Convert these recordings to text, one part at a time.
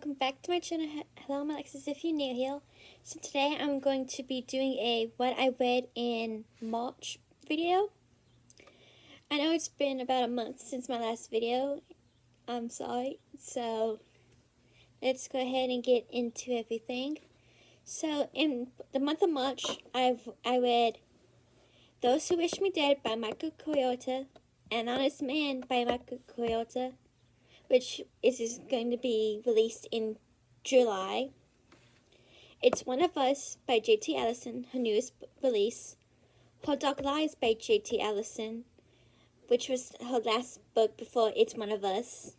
welcome back to my channel. Hello, I'm Alexis if you're new here. So today I'm going to be doing a what I read in March video. I know it's been about a month since my last video. I'm sorry. So let's go ahead and get into everything. So in the month of March, I read Those Who Wish Me Dead by Michael Kyoto, An Honest Man by Michael Kyoto, which is going to be released in July. It's One of Us by J.T. Allison, her newest release. Hot Dog Lies by J.T. Allison, which was her last book before It's One of Us.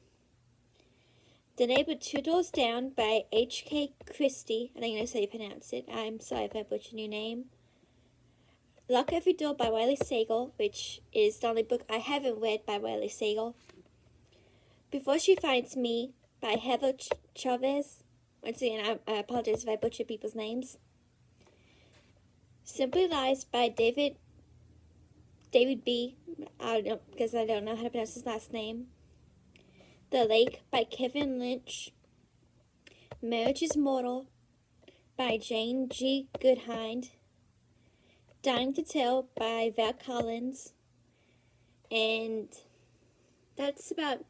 The Neighbor Two Doors Down by H.K. Christie. I think that's how you pronounce it. I'm sorry if I butchered your name. Lock Every Door by Wiley Sagal, which is the only book I haven't read by Wiley Sagal. Before She Finds Me by Heather Chavez. Once again, I apologize if I butcher people's names. Simply Lies by David B. I don't know, because I don't know how to pronounce his last name. The Lake by Kevin Lynch. Marriage is Mortal by Jane G. Goodhind. Dying to Tell by Val Collins. And that's about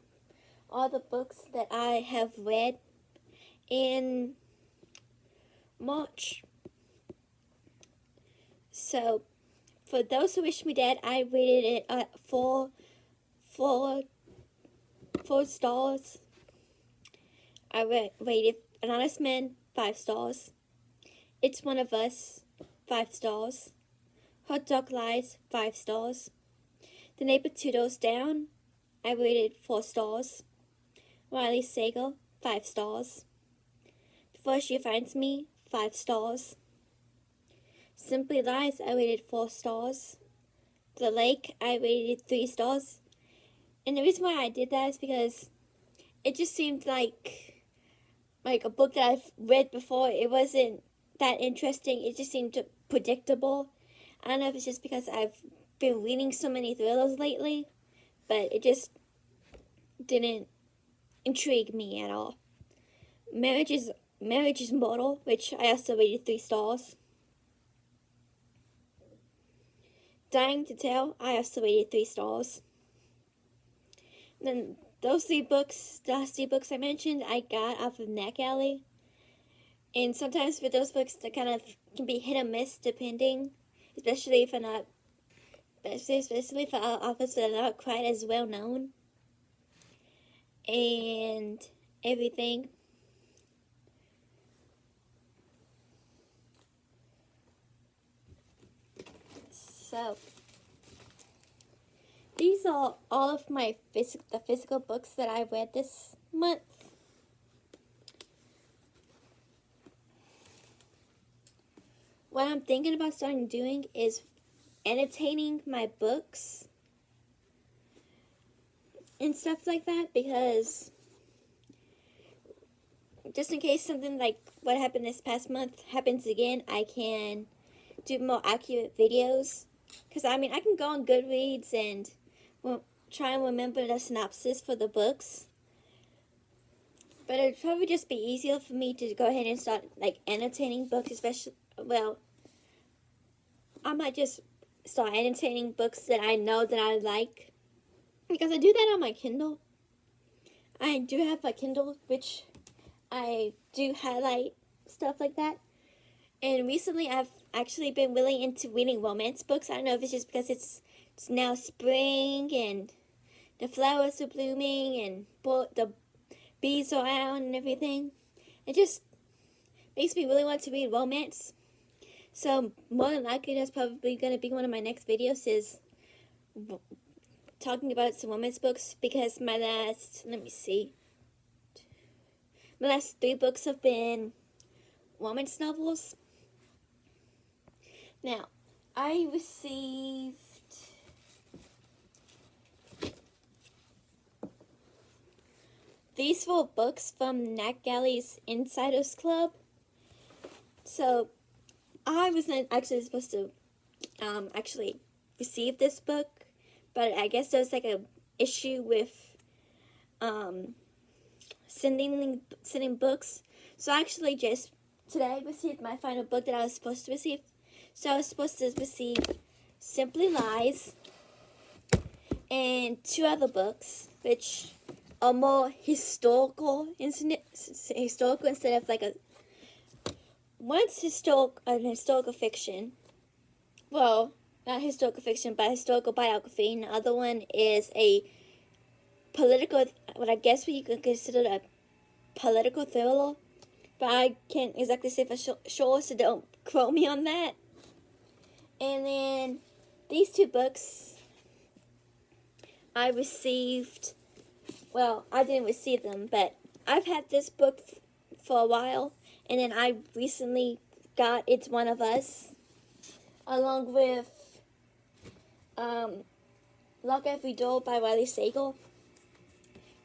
all the books that I have read in March. So, for Those Who Wish Me Dead, I rated it at four stars. I rated An Honest Man 5 stars. It's One of Us 5 stars. Hot Dog Lies 5 stars. The Neighbor Two Doors Down, I rated 4 stars. Wiley Sagal 5 stars. Before She Finds Me 5 stars. Simply Lies, I rated 4 stars. The Lake, I rated 3 stars. And the reason why I did that is because it just seemed like a book that I've read before. It wasn't that interesting. It just seemed predictable. I don't know if it's just because I've been reading so many thrillers lately, but it just didn't intrigue me at all. Marriage is Mortal, which I also rated 3 stars. Dying to Tell, I also rated 3 stars. And then those 3 books, the last 3 books I mentioned, I got off of NetGalley. And sometimes with those books, they kind of can be hit or miss depending, especially for authors that are not quite as well known and everything. So these are all of my physical books that I read this month. What I'm thinking about starting doing is annotating my books and stuff like that, because just in case something like what happened this past month happens again, I can do more accurate videos. Because I mean, I can go on Goodreads and try and remember the synopsis for the books, but it'd probably just be easier for me to go ahead and start like annotating books, especially, well, I might just start annotating books that I know that I like, because I do that on my Kindle. I do have a Kindle which I do highlight stuff like that. And recently I've actually been really into reading romance books. I don't know if it's just because it's now spring and the flowers are blooming and the bees are out and everything. It just makes me really want to read romance. So more than likely, that's probably going to be one of my next videos, is talking about some romance books, because my last 3 books have been romance novels. Now, I received these 4 books from NetGalley's Insiders Club. So I was not actually supposed to actually receive this book, but I guess there was like a issue with sending books. So I actually just today received my final book that I was supposed to receive. So I was supposed to receive Simply Lies and 2 other books, which are more historical instead of like one's an historical fiction. Well, not historical fiction, but historical biography. And the other one is a political, what I guess you could consider a political thriller. But I can't exactly say for sure, so don't quote me on that. And then these 2 books I received, well, I didn't receive them, but I've had this book for a while, and then I recently got It's One of Us, along with Lock Every Door by Riley Sager,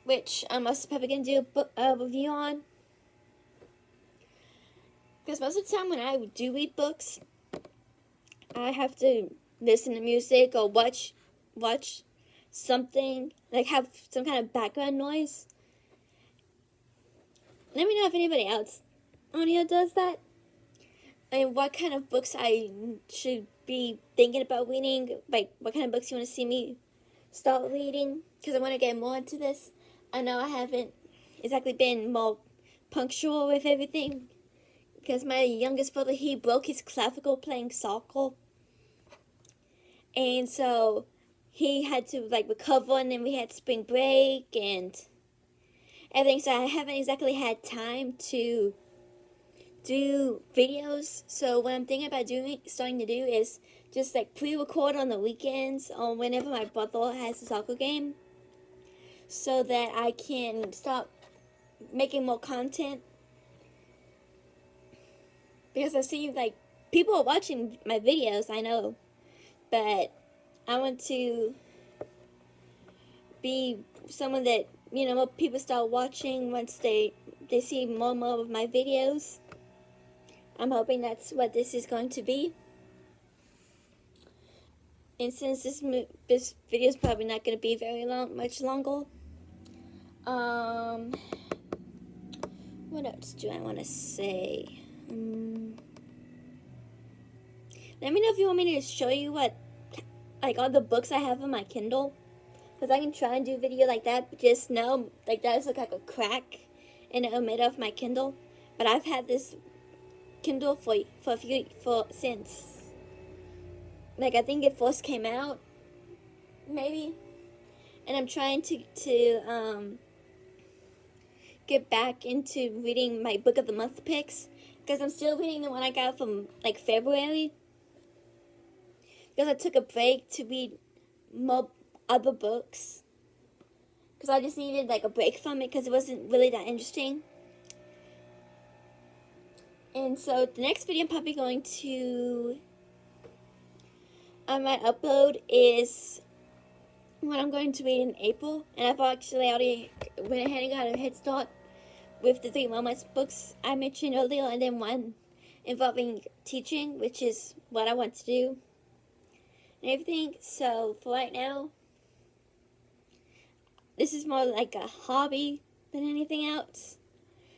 which I'm also probably going to do a review on. Because most of the time when I do read books, I have to listen to music or watch something, like have some kind of background noise. Let me know if anybody else on here does that. And what kind of books I should be thinking about reading. Like, what kind of books you want to see me start reading. Because I want to get more into this. I know I haven't exactly been more punctual with everything. Because my youngest brother, he broke his clavicle playing soccer. And so he had to like recover, and then we had spring break and everything. So I haven't exactly had time to do videos. So what I'm thinking about starting to do is just like pre-record on the weekends or whenever my brother has a soccer game, so that I can start making more content. Because I see like people are watching my videos, I know, but I want to be someone that, you know, more people start watching once they see more and more of my videos. I'm hoping that's what this is going to be. And since this video is probably not going to be much longer, what else do I want to say? Let me know if you want me to show you what, like, all the books I have on my Kindle. Because I can try and do a video like that, but just know, like, that does look like a crack in the middle of my Kindle. But I've had this Kindle since, like, I think it first came out, maybe. And I'm trying to get back into reading my Book of the Month picks, because I'm still reading the one I got from, like, February. Because I took a break to read more other books. Because I just needed, like, a break from it, because it wasn't really that interesting. And so the next video I'm probably going to upload is what I'm going to read in April. And I've actually already went ahead and got a head start with the 3 Moments books I mentioned earlier, and then one involving teaching, which is what I want to do and everything. So for right now, this is more like a hobby than anything else,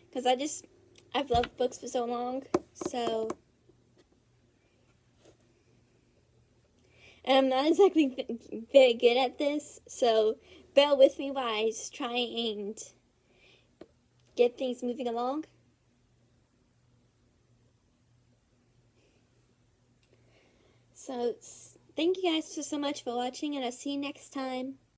because I've loved books for so long. So, and I'm not exactly very good at this, so bear with me while I just try and get things moving along. So thank you guys so much for watching, and I'll see you next time.